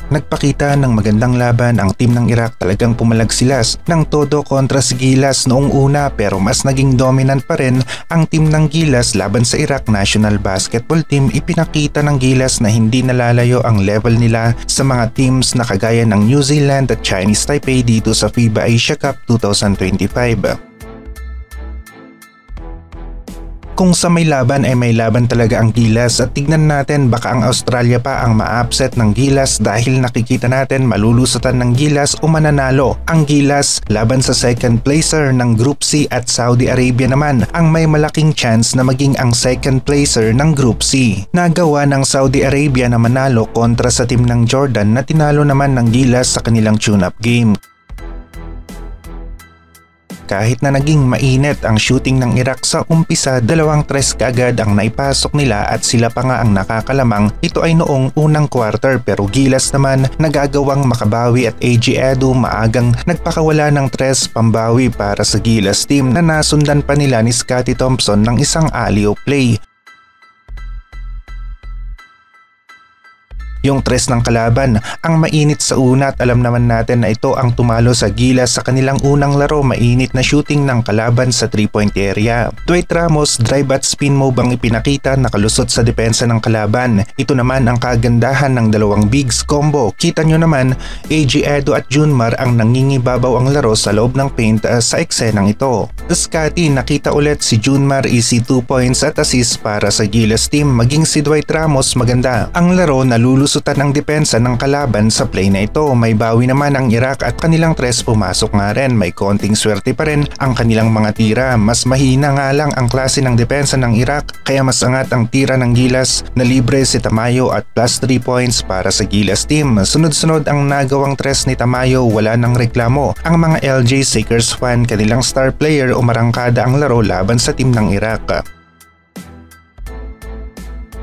Nagpakita ng magandang laban ang team ng Iraq, talagang pumalagsilas ng todo kontra si Gilas noong una pero mas naging dominant pa rin ang team ng Gilas laban sa Iraq National Basketball Team. Ipinakita ng Gilas na hindi nalalayo ang level nila sa mga teams na kagaya ng New Zealand at Chinese Taipei dito sa FIBA Asia Cup 2025. Kung sa may laban ay may laban talaga ang Gilas at tignan natin baka ang Australia pa ang ma-upset ng Gilas dahil nakikita natin malulusutan ng Gilas o mananalo ang Gilas laban sa second placer ng Group C at Saudi Arabia naman ang may malaking chance na maging ang second placer ng Group C. Nagawa ng Saudi Arabia na manalo kontra sa team ng Jordan na tinalo naman ng Gilas sa kanilang tune-up game. Kahit na naging mainit ang shooting ng Iraq sa umpisa, 2 tres kaagad ang naipasok nila at sila pa nga ang nakakalamang. Ito ay noong unang quarter pero Gilas naman nagagawang makabawi at AG Edu maagang nagpakawala ng tres pambawi para sa Gilas team na nasundan pa nila ni Scottie Thompson ng isang alley-oop play. Yung tres ng kalaban ang mainit sa una at alam naman natin na ito ang tumalo sa Gilas sa kanilang unang laro. Mainit na shooting ng kalaban sa 3-point area. Dwight Ramos drive at spin move ang ipinakita, nakalusot sa depensa ng kalaban. Ito naman ang kagandahan ng dalawang bigs combo. Kita nyo naman, AG Edu at Junmar ang nangingibabaw ang laro sa loob ng paint sa eksenang ito. Scottie, nakita ulit si Junmar, easy 2 points at assist para sa Gilas team. Maging si Dwight Ramos maganda ang laro, nalulusutan ng depensa ng kalaban sa play na ito. May bawi naman ang Iraq at kanilang tres pumasok nga rin. May konting swerte pa rin ang kanilang mga tira. Mas mahina nga lang ang klase ng depensa ng Iraq kaya mas angat ang tira ng Gilas na libre si Tamayo at plus 3 points para sa Gilas team. Sunod-sunod ang nagawang tres ni Tamayo, wala ng reklamo ang mga LJ Sakers fan, kanilang star player, umarangkada ang laro laban sa team ng Iraq.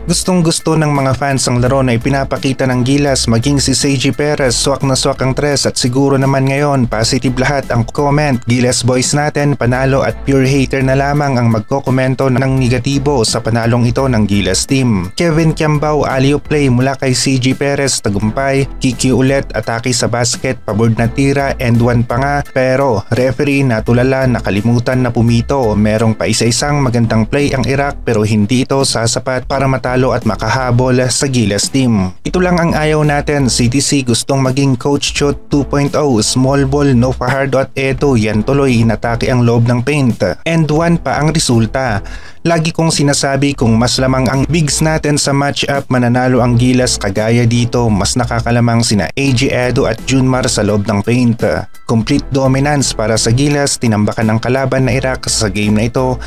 Gustong gusto ng mga fans ang laro na ipinapakita ng Gilas, maging si Seiji Perez, swak na swak ang tres at siguro naman ngayon positive lahat ang comment. Gilas boys natin panalo at pure hater na lamang ang magkokomento ng negatibo sa panalong ito ng Gilas team. Kevin Kiambao, alley-oop play mula kay Seiji Perez, tagumpay. Kiki ulit, atake sa basket, pabord na tira, end one pa nga pero referee natulala, nakalimutan na pumito. Merong pa isa-isang magandang play ang Iraq pero hindi ito sasapat para matalo at makahabol sa Gilas team. Ito lang ang ayaw natin. CTC gustong maging Coach Chot 2.0, small ball, no Fajardo at Eto, yan tuloy inatake ang loob ng paint. And one pa ang resulta. Lagi kong sinasabi kung mas lamang ang bigs natin sa matchup, mananalo ang Gilas. Kagaya dito, mas nakakalamang sina AG Edu at Junmar sa loob ng paint. Complete dominance para sa Gilas, tinambakan ng kalaban na Iraq sa game na ito